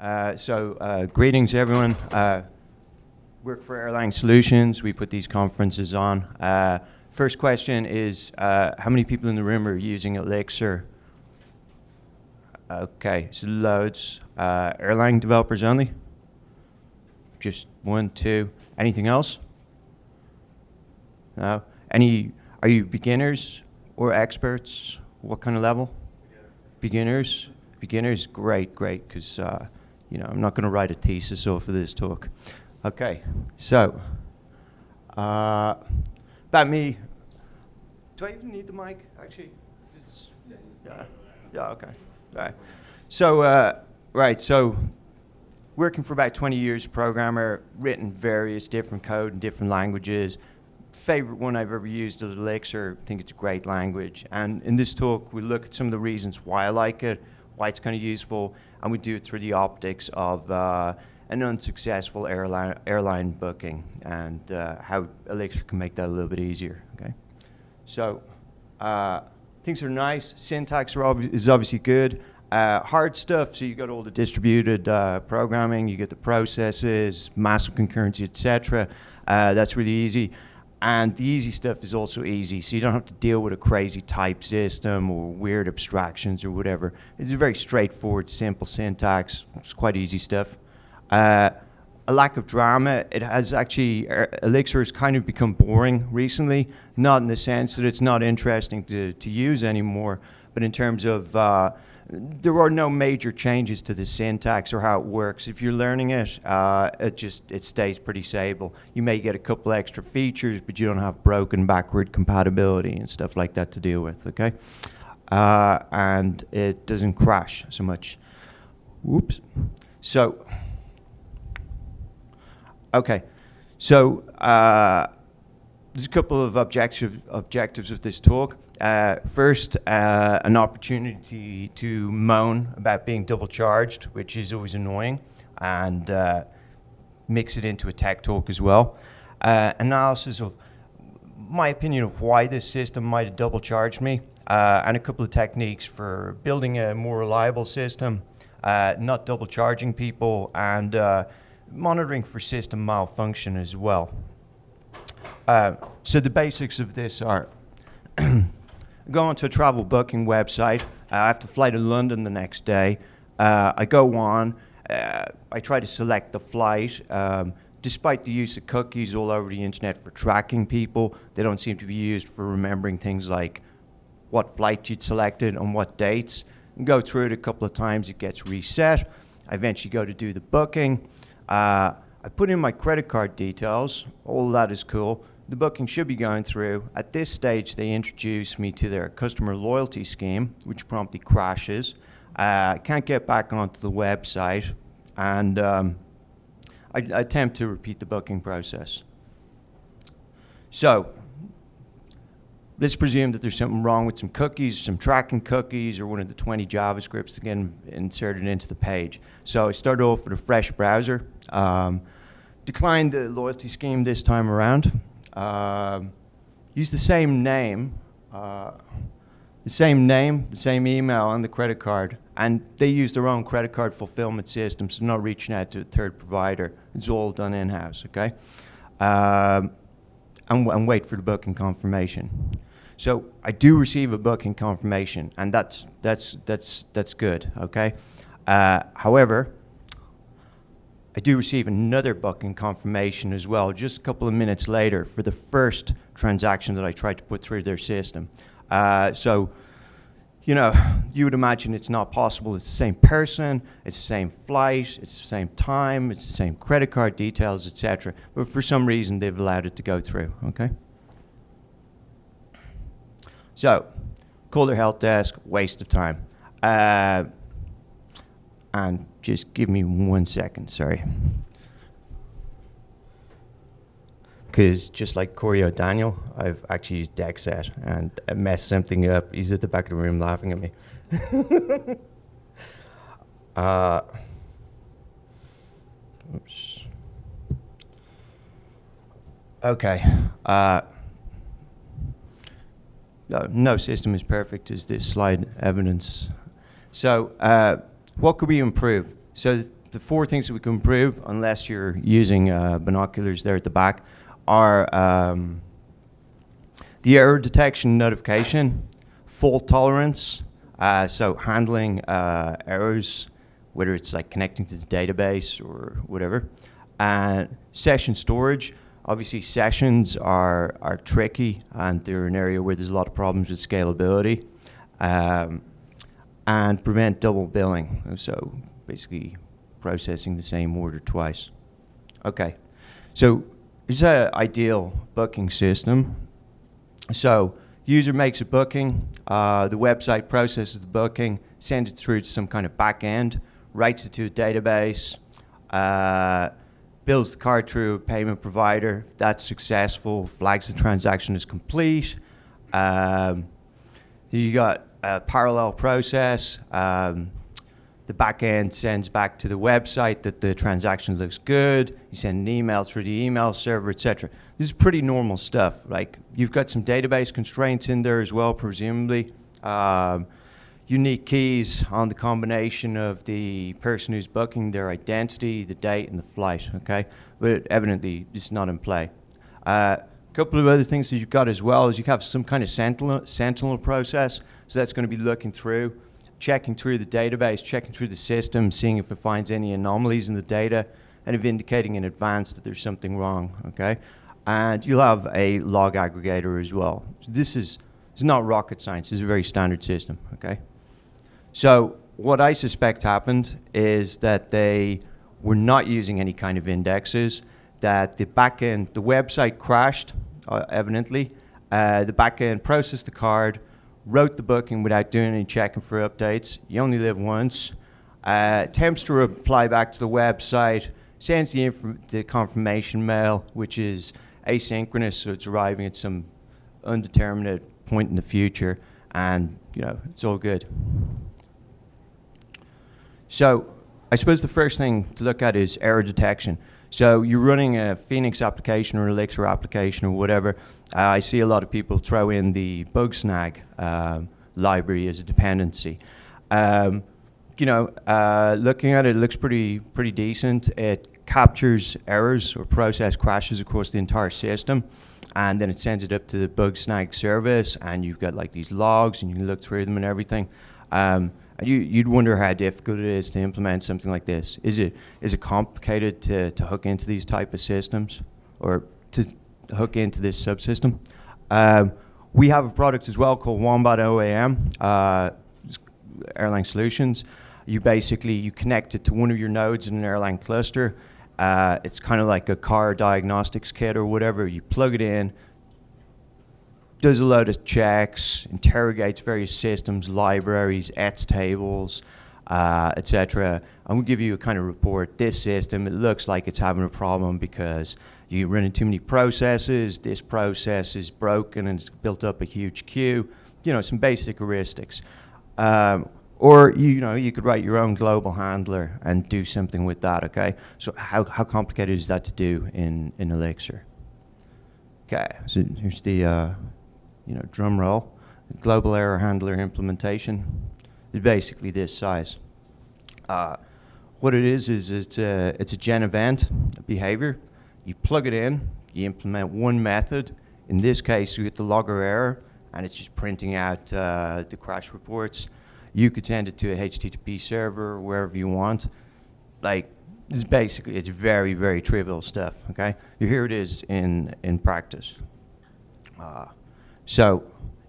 Greetings, everyone. Work for Erlang Solutions. We put these conferences on. First question is, how many people in the room are using Elixir? Okay, so loads. Erlang developers only? Just 1, 2. Anything else? No? Are you beginners or experts? What kind of level? Beginners? Beginners, great, because I'm not going to write a thesis off of this talk. Okay, so about me. Do I even need the mic? Actually, yeah, okay. All right. So, working for about 20 years, programmer, written various different code in different languages. Favorite one I've ever used is Elixir. I think it's a great language. And in this talk, we look at some of the reasons why I like it, why it's kind of useful, and we do it through the optics of an unsuccessful airline booking and how Elixir can make that a little bit easier. Okay, so things are nice. Syntax is obviously good. Hard stuff. So you got all the distributed programming. You get the processes, massive concurrency, etc. That's really easy. And the easy stuff is also easy, so you don't have to deal with a crazy type system or weird abstractions or whatever. It's a very straightforward, simple syntax. It's quite easy stuff. A lack of drama. It has actually, Elixir has kind of become boring recently, not in the sense that it's not interesting to use anymore, but in terms of there are no major changes to the syntax or how it works. If you're learning it, it stays pretty stable. You may get a couple extra features, but you don't have broken backward compatibility and stuff like that to deal with, okay? And it doesn't crash so much. Whoops. So, okay. So, there's a couple of objectives of this talk. First, an opportunity to moan about being double charged, which is always annoying, and mix it into a tech talk as well. Analysis of my opinion of why this system might have double charged me, and a couple of techniques for building a more reliable system, not double charging people, and monitoring for system malfunction as well. So the basics of this are go onto a travel booking website. I have to fly to London the next day. I go on. I try to select the flight. Despite the use of cookies all over the internet for tracking people, they don't seem to be used for remembering things like what flight you'd selected on what dates. And go through it a couple of times. It gets reset. I eventually go to do the booking. I put in my credit card details. All of that is cool. The booking should be going through. At this stage, they introduce me to their customer loyalty scheme, which promptly crashes. I can't get back onto the website, and I attempt to repeat the booking process. So let's presume that there's something wrong with some cookies, some tracking cookies, or one of the 20 JavaScripts that get inserted into the page. So I start off with a fresh browser, decline the loyalty scheme this time around. Use the same name, the same email on the credit card, and they use their own credit card fulfillment system, so not reaching out to a third provider. It's all done in-house, okay? And wait for the booking confirmation. So I do receive a booking confirmation, and that's good, okay? However, I do receive another booking confirmation as well, just a couple of minutes later for the first transaction that I tried to put through their system. So, you would imagine it's not possible. It's the same person, it's the same flight, it's the same time, it's the same credit card details, etc. But for some reason, they've allowed it to go through, okay? So, call their help desk, waste of time. And just give me 1 second, sorry. Because just like Corey O'Daniel, I've actually used Dexet and I messed something up. He's at the back of the room laughing at me. Oops. Okay. No system is perfect, as this slide evidence. So what could we improve? So the 4 things that we can improve, unless you're using binoculars there at the back, are the error detection notification, fault tolerance, so handling errors, whether it's like connecting to the database or whatever, and session storage. Obviously, sessions are tricky, and they're an area where there's a lot of problems with scalability, and prevent double billing. So basically, processing the same order twice. Okay, so it's an ideal booking system. So user makes a booking, the website processes the booking, sends it through to some kind of back end, writes it to a database, bills the card through a payment provider. If that's successful, flags the transaction as complete. You got a parallel process. The back end sends back to the website that the transaction looks good. You send an email through the email server, etc. This is pretty normal stuff. Like, you've got some database constraints in there as well, presumably. Unique keys on the combination of the person who's booking, their identity, the date, and the flight, okay? But evidently, it's not in play. A couple of other things that you've got as well is you have some kind of sentinel process. So that's going to be looking through, checking through the database, checking through the system, seeing if it finds any anomalies in the data, and if indicating in advance that there's something wrong, okay? And you'll have a log aggregator as well. So this is not rocket science. This is a very standard system, okay? So what I suspect happened is that they were not using any kind of indexes, that the backend, the website crashed, evidently. The backend processed the card, wrote the booking without doing any checking for updates. You only live once. Attempts to reply back to the website, sends the confirmation mail, which is asynchronous, so it's arriving at some undetermined point in the future, and it's all good. So I suppose the first thing to look at is error detection. So you're running a Phoenix application or Elixir application or whatever. I see a lot of people throw in the Bugsnag library as a dependency. Looking at it, it looks pretty decent. It captures errors or process crashes across the entire system, and then it sends it up to the Bugsnag service, and you've got like these logs, and you can look through them and everything. You'd wonder how difficult it is to implement something like this. Is it complicated to hook into these type of systems, or to hook into this subsystem? We have a product as well called Wombat OAM, Erlang Solutions. You connect it to one of your nodes in an Erlang cluster. It's kind of like a car diagnostics kit or whatever. You plug it in, does a load of checks, interrogates various systems, libraries, ETS tables, etc. And we'll give you a kind of report. This system, it looks like it's having a problem because you're running too many processes. This process is broken and it's built up a huge queue. Some basic heuristics. Or you could write your own global handler and do something with that. Okay. So how complicated is that to do in Elixir? Okay. So here's the drum roll. The global error handler implementation is basically this size. What it is it's a gen event, a behavior. You plug it in, you implement one method. In this case, you get the logger error, and it's just printing out the crash reports. You could send it to a HTTP server, wherever you want. It's very, very trivial stuff, okay? Here it is in practice. So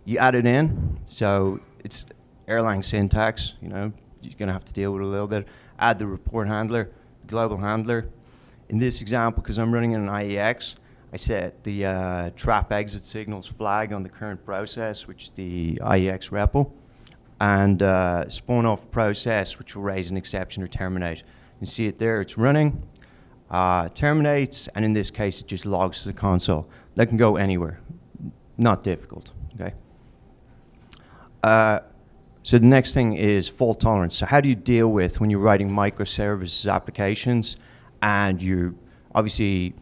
you add it in. So it's Erlang syntax, you're going to have to deal with it a little bit. Add the report handler, the global handler. In this example, because I'm running an IEX, I set the trap exit signals flag on the current process, which is the IEX REPO, and spawn off a process which will raise an exception or terminate. You can see it there, it's running, terminates, and in this case, it just logs to the console. That can go anywhere. Not difficult, okay? So the next thing is fault tolerance. So how do you deal with when you're writing microservices applications, and you're obviously,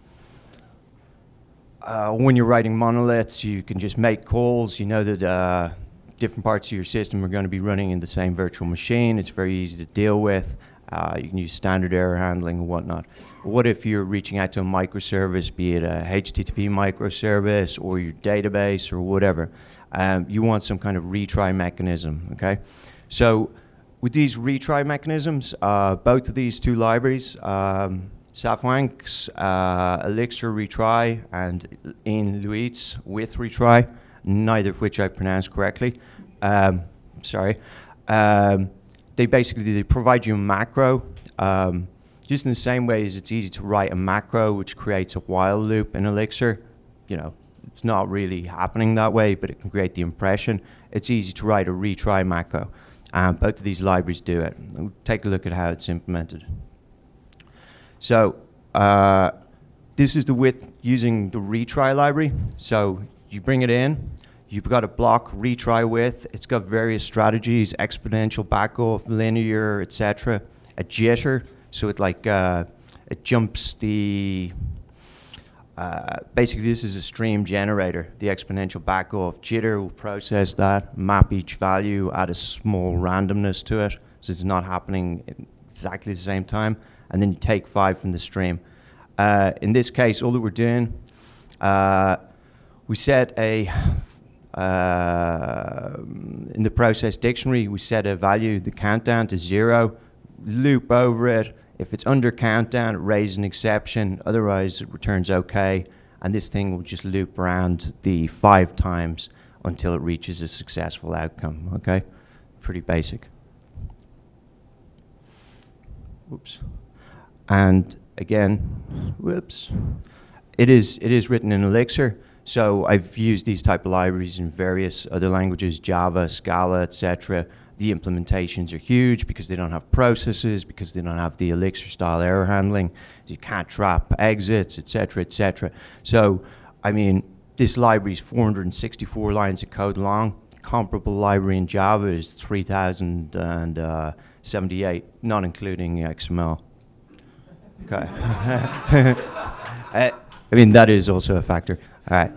when you're writing monoliths, you can just make calls. You know that different parts of your system are going to be running in the same virtual machine. It's very easy to deal with. You can use standard error handling and whatnot. What if you're reaching out to a microservice, be it a HTTP microservice or your database or whatever? You want some kind of retry mechanism, okay? So with these retry mechanisms, both of these two libraries, Safwank's Elixir retry and in Luit's with retry, neither of which I pronounced correctly. Sorry. They provide you a macro, just in the same way as it's easy to write a macro which creates a while loop in Elixir. You know, it's not really happening that way, but it can create the impression. It's easy to write a retry macro. Both of these libraries do it. We'll take a look at how it's implemented. So this is the width using the retry library. So you bring it in. You've got a block retry width. It's got various strategies: exponential, backoff, linear, etc. A jitter, so it jumps the. Basically, this is a stream generator. The exponential backoff jitter will process that, map each value, add a small randomness to it, so it's not happening at exactly the same time, and then you take 5 from the stream. In this case, all that we're doing, we set a in the process dictionary, we set a value, the countdown, to 0, loop over it. If it's under countdown, it raises an exception. Otherwise, it returns OK. And this thing will just loop around the 5 times until it reaches a successful outcome. OK? Pretty basic. Whoops. And again, whoops. It is written in Elixir. So I've used these type of libraries in various other languages, Java, Scala, etc. The implementations are huge because they don't have processes, because they don't have the Elixir-style error handling. You can't trap exits, etc., etc. So, I mean, this library is 464 lines of code long. Comparable library in Java is 3,078, not including XML. Okay. I mean, that is also a factor. All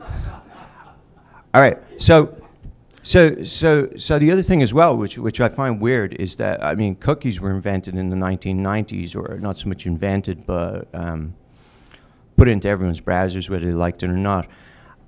right. So the other thing as well, which I find weird, is that, I mean, cookies were invented in the 1990s, or not so much invented, but put into everyone's browsers, whether they liked it or not.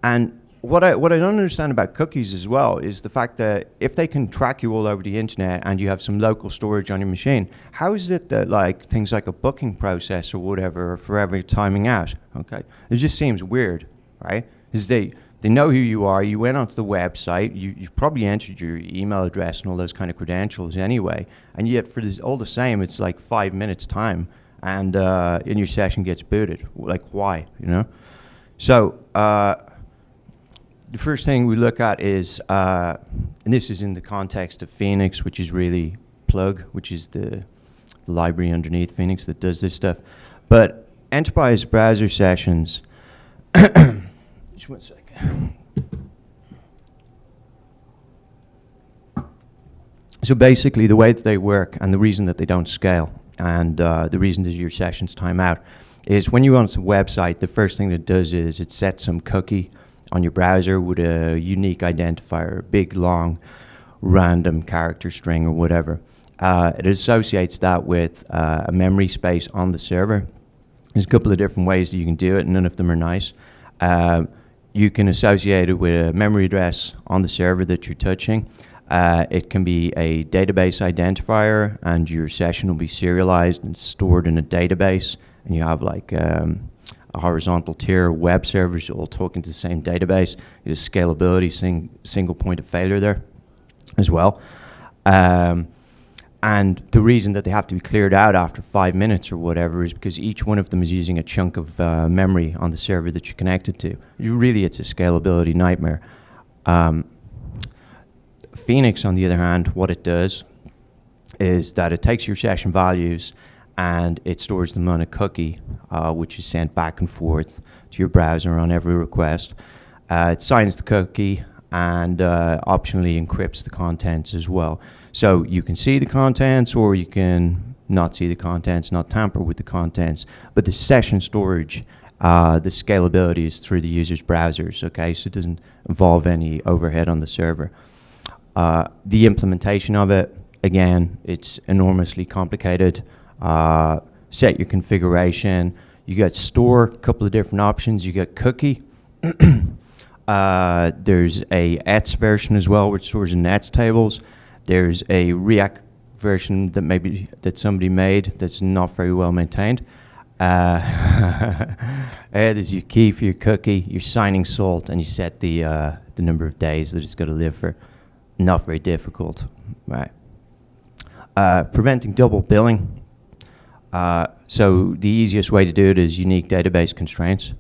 And what I don't understand about cookies as well is the fact that if they can track you all over the internet and you have some local storage on your machine, how is it that things like a booking process or whatever are forever timing out? Okay, it just seems weird, right? Because they know who you are. You went onto the website. You've probably entered your email address and all those kind of credentials anyway. And yet, for this, all the same, it's like 5 minutes time, and your session gets booted. Like, why? You know? So the first thing we look at is, and this is in the context of Phoenix, which is really Plug, which is the library underneath Phoenix that does this stuff. But enterprise browser sessions. Just 1 second. So basically, the way that they work and the reason that they don't scale and the reason that your sessions time out is when you go onto the website, the first thing it does is it sets some cookie on your browser with a unique identifier, a big, long, random character string or whatever. It associates that with a memory space on the server. There's a couple of different ways that you can do it, and none of them are nice. You can associate it with a memory address on the server that you're touching. It can be a database identifier, and your session will be serialized and stored in a database, and you have like a horizontal tier of web servers all talking to the same database. There's scalability, single point of failure there as well. And the reason that they have to be cleared out after 5 minutes or whatever is because each one of them is using a chunk of memory on the server that you're connected to. Really, it's a scalability nightmare. Phoenix, on the other hand, what it does is that it takes your session values and it stores them on a cookie, which is sent back and forth to your browser on every request. It signs the cookie and optionally encrypts the contents as well. So you can see the contents, or you can not see the contents, not tamper with the contents. But the session storage, the scalability is through the user's browsers, okay? So it doesn't involve any overhead on the server. The implementation of it, again, it's enormously complicated. set your configuration. You got store, a couple of different options. You got cookie. There's a ets version as well, which stores in nets tables. There's a React version that somebody made that's not very well maintained. There's your key for your cookie, your signing salt, and you set the number of days that it's going to live for. Not very difficult, right? Preventing double billing. So the easiest way to do it is unique database constraints.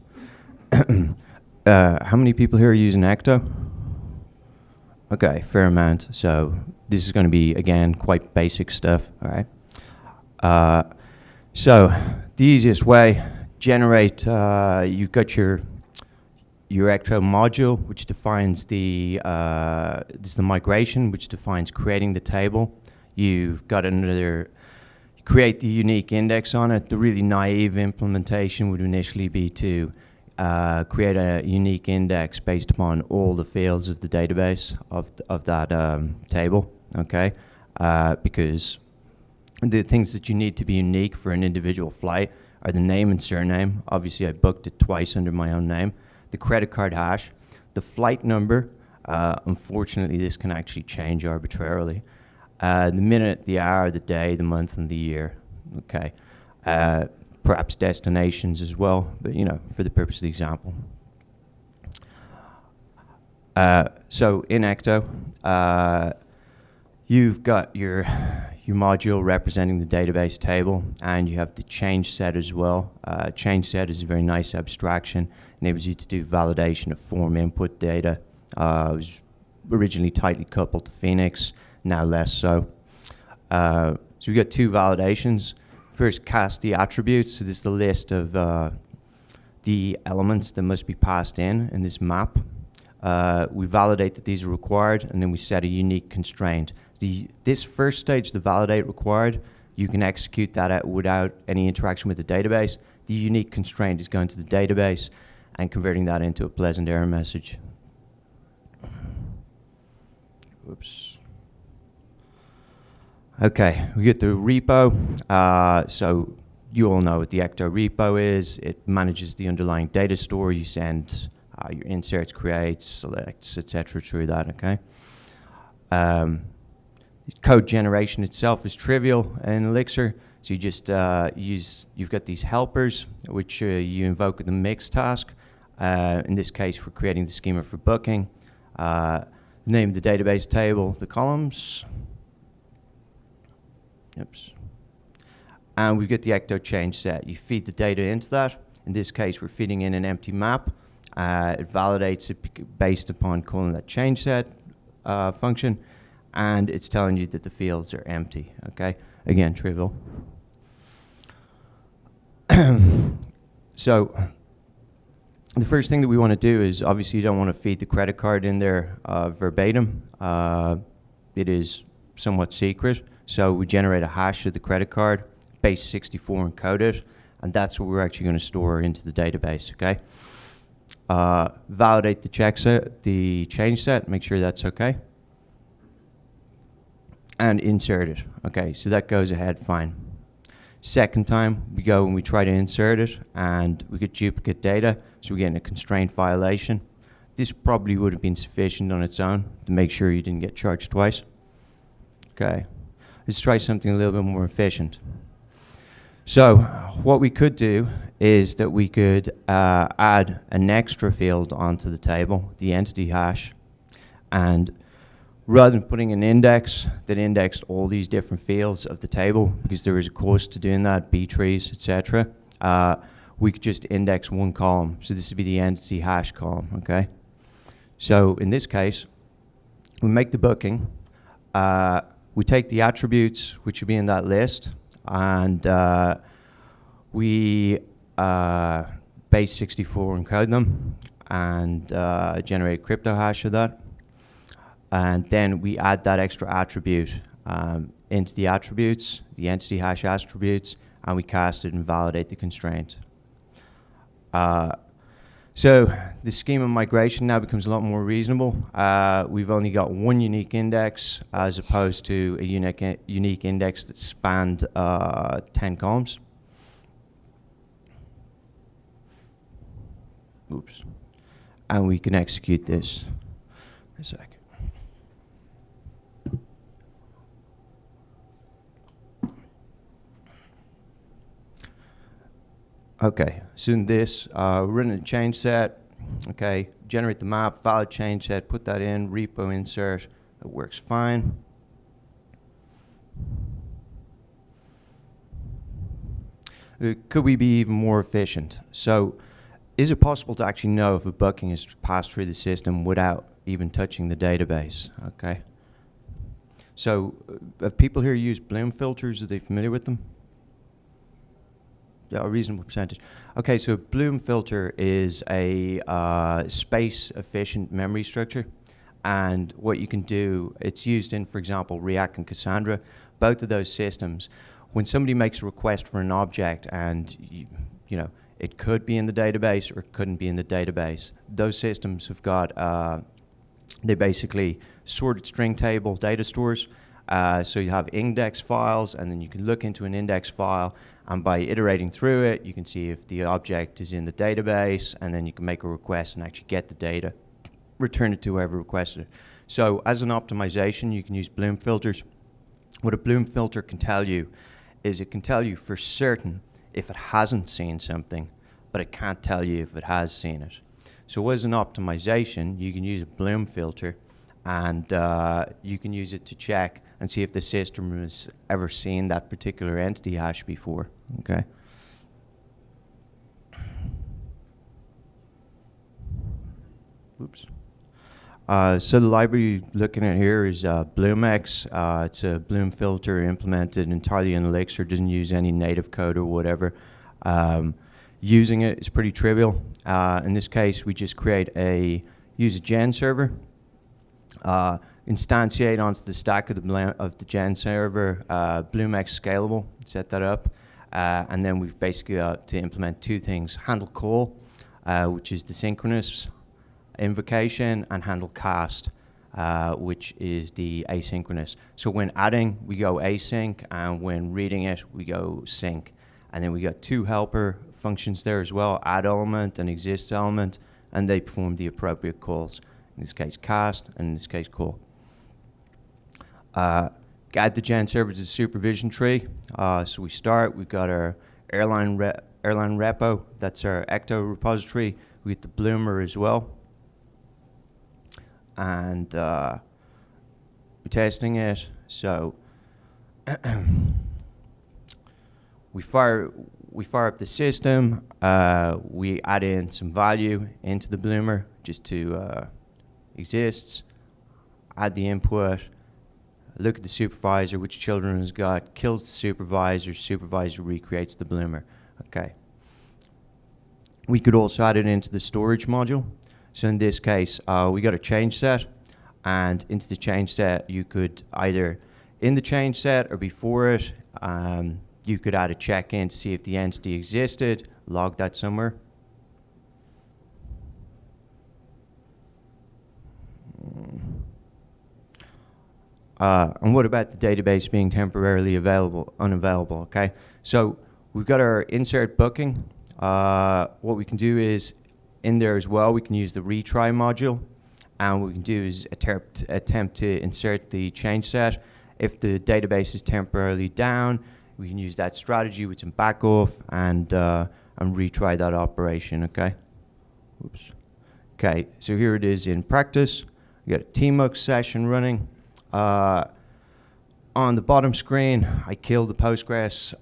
How many people here are using Ecto? Okay, fair amount. So this is going to be, again, quite basic stuff, all right? So the easiest way, generate, you've got your Ecto module, which defines this is the migration, which defines creating the table. You've got another, create the unique index on it. The really naive implementation would initially be to create a unique index based upon all the fields of the database of that table, okay? Because the things that you need to be unique for an individual flight are the name and surname. Obviously, I booked it twice under my own name. The credit card hash, the flight number. Unfortunately, this can actually change arbitrarily. The minute, the hour, the day, the month, and the year, okay? Perhaps destinations as well, but for the purpose of the example. So in Ecto, you've got your module representing the database table, and you have the change set as well. Change set is a very nice abstraction, enables you to do validation of form input data. It was originally tightly coupled to Phoenix, now less so. So we've got two validations. First, cast the attributes. So this is the list of the elements that must be passed in this map. We validate that these are required, and then we set a unique constraint. This first stage, the validate required, you can execute that out without any interaction with the database. The unique constraint is going to the database and converting that into a pleasant error message. Oops. Okay, we get the repo. So you all know what the Ecto repo is. It manages the underlying data store. You send your inserts, creates, selects, etc. through that, okay? Code generation itself is trivial in Elixir. So you just you've got these helpers, which you invoke with the mix task. In this case, for creating the schema for booking. The name of the database table, the columns. Oops. And we get the Ecto change set. You feed the data into that. In this case, we're feeding in an empty map. It validates it based upon calling that change set function, and it's telling you that the fields are empty, okay? Again, trivial. So the first thing that we want to do is, obviously, you don't want to feed the credit card in there verbatim. It is somewhat secret. So we generate a hash of the credit card, base 64 encoded, and that's what we're actually going to store into the database, okay? Validate the change set, make sure that's okay. And insert it, okay? So that goes ahead fine. Second time, we go and we try to insert it, and we get duplicate data, so we're getting a constraint violation. This probably would have been sufficient on its own to make sure you didn't get charged twice. Okay. Let's try something a little bit more efficient. So what we could do is that we could add an extra field onto the table, the entity hash, and rather than putting an index that indexed all these different fields of the table, because there is a cost to doing that, B trees, etc., we could just index one column. So this would be the entity hash column, okay? So in this case, we make the booking. We take the attributes, which would be in that list, and we base 64 encode them and generate a crypto hash of that. And then we add that extra attribute into the attributes, the entity hash attributes, and we cast it and validate the constraint. So the schema migration now becomes a lot more reasonable. We've only got one unique index as opposed to a unique index that spanned 10 columns. Oops. And we can execute this. A sec. Okay, so in this, we're running a change set. Okay, generate the map, valid change set, put that in, repo insert. It works fine. Could we be even more efficient? So, is it possible to actually know if a booking is passed through the system without even touching the database? Okay. So, have people here used Bloom filters? Are they familiar with them? Yeah, a reasonable percentage. Okay, so Bloom filter is a space-efficient memory structure. And what you can do, it's used in, for example, React and Cassandra. Both of those systems, when somebody makes a request for an object and, you know, it could be in the database or it couldn't be in the database, those systems have got, they basically sorted string table data stores. So you have index files, and then you can look into an index file, and by iterating through it, you can see if the object is in the database, and then you can make a request and actually get the data, return it to whoever requested it. So as an optimization, you can use Bloom filters. What a Bloom filter can tell you is it can tell you for certain if it hasn't seen something, but it can't tell you if it has seen it. So as an optimization, you can use a Bloom filter, and you can use it to check and see if the system has ever seen that particular entity hash before. Okay. Oops. So the library you're looking at here is BloomX. It's a Bloom filter implemented entirely in Elixir. Doesn't use any native code or whatever. Using it is pretty trivial. In this case, we just use a gen server. Instantiate onto the stack of the gen server, BloomX scalable, set that up, and then we've basically got to implement two things: handle call, which is the synchronous invocation, and handle cast, which is the asynchronous. So when adding, we go async, and when reading it, we go sync. And then we got two helper functions there as well: add element and exist element, and they perform the appropriate calls. In this case, cast, and in this case, call. Add the gen server to the supervision tree. So we've got our Erlang repo, that's our Ecto repository. We get the Bloomer as well. And we're testing it. So we fire up the system. We add in some value into the Bloomer just to exists, add the input, look at the supervisor, which children has got, kills the supervisor recreates the Bloomer. Okay. We could also add it into the storage module. So in this case, we got a change set, and into the change set, you could either in the change set or before it, you could add a check-in to see if the entity existed, log that somewhere. And what about the database being temporarily unavailable? Okay, so we've got our insert booking. What we can do is in there as well, we can use the retry module, and what we can do is attempt to insert the change set. If the database is temporarily down, we can use that strategy with some back off and retry that operation. Okay. Oops. Okay, so here it is in practice. We got a tmux session running. On the bottom screen, I kill the Postgres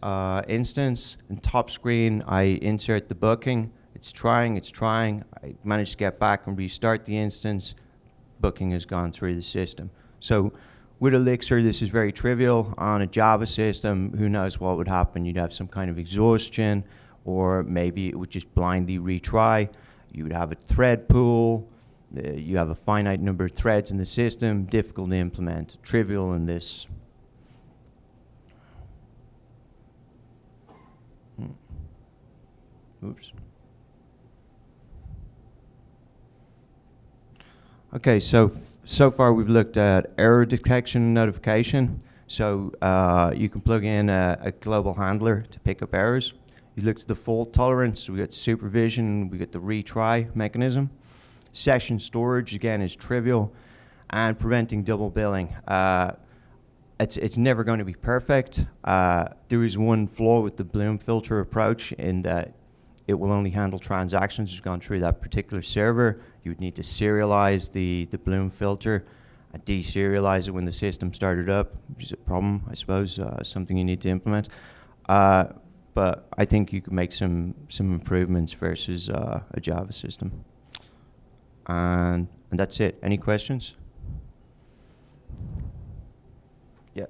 instance. In top screen, I insert the booking. It's trying. I managed to get back and restart the instance. Booking has gone through the system. So with Elixir, this is very trivial. On a Java system, who knows what would happen? You'd have some kind of exhaustion, or maybe it would just blindly retry. You would have a thread pool. You have a finite number of threads in the system, difficult to implement, trivial in this. Oops. Okay, so far we've looked at error detection and notification. So you can plug in a global handler to pick up errors. You looked at the fault tolerance. We got supervision. We got the retry mechanism. Session storage again is trivial, and preventing double billing. It's never going to be perfect. There is one flaw with the Bloom filter approach in that it will only handle transactions that have gone through that particular server. You would need to serialize the Bloom filter and deserialize it when the system started up, which is a problem, I suppose, something you need to implement. But I think you could make some improvements versus a Java system. And that's it. Any questions? Yeah.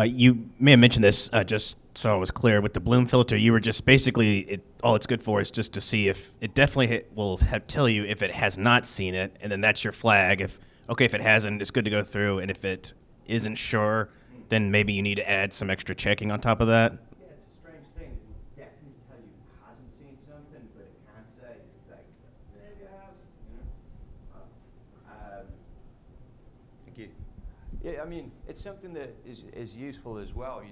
You may have mentioned this just so I was clear. With the Bloom filter, you were just basically, all it's good for is just to see if it definitely will tell you if it has not seen it, and then that's your flag. If it hasn't, it's good to go through, and if it isn't sure, then maybe you need to add some extra checking on top of that. Yeah, it's a strange thing. It will definitely tell you it hasn't seen something, but it can't say, like, maybe I have, Thank you. Yeah, I mean, it's something that is useful as well,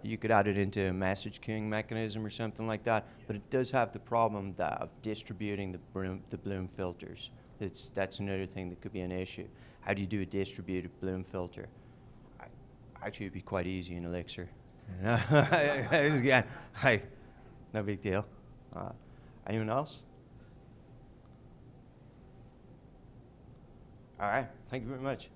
you could add it into a message queuing mechanism or something like that, but it does have the problem of distributing the Bloom filters. That's another thing that could be an issue. How do you do a distributed Bloom filter? Actually, it'd be quite easy in Elixir. Hey, no big deal. Anyone else? All right, thank you very much.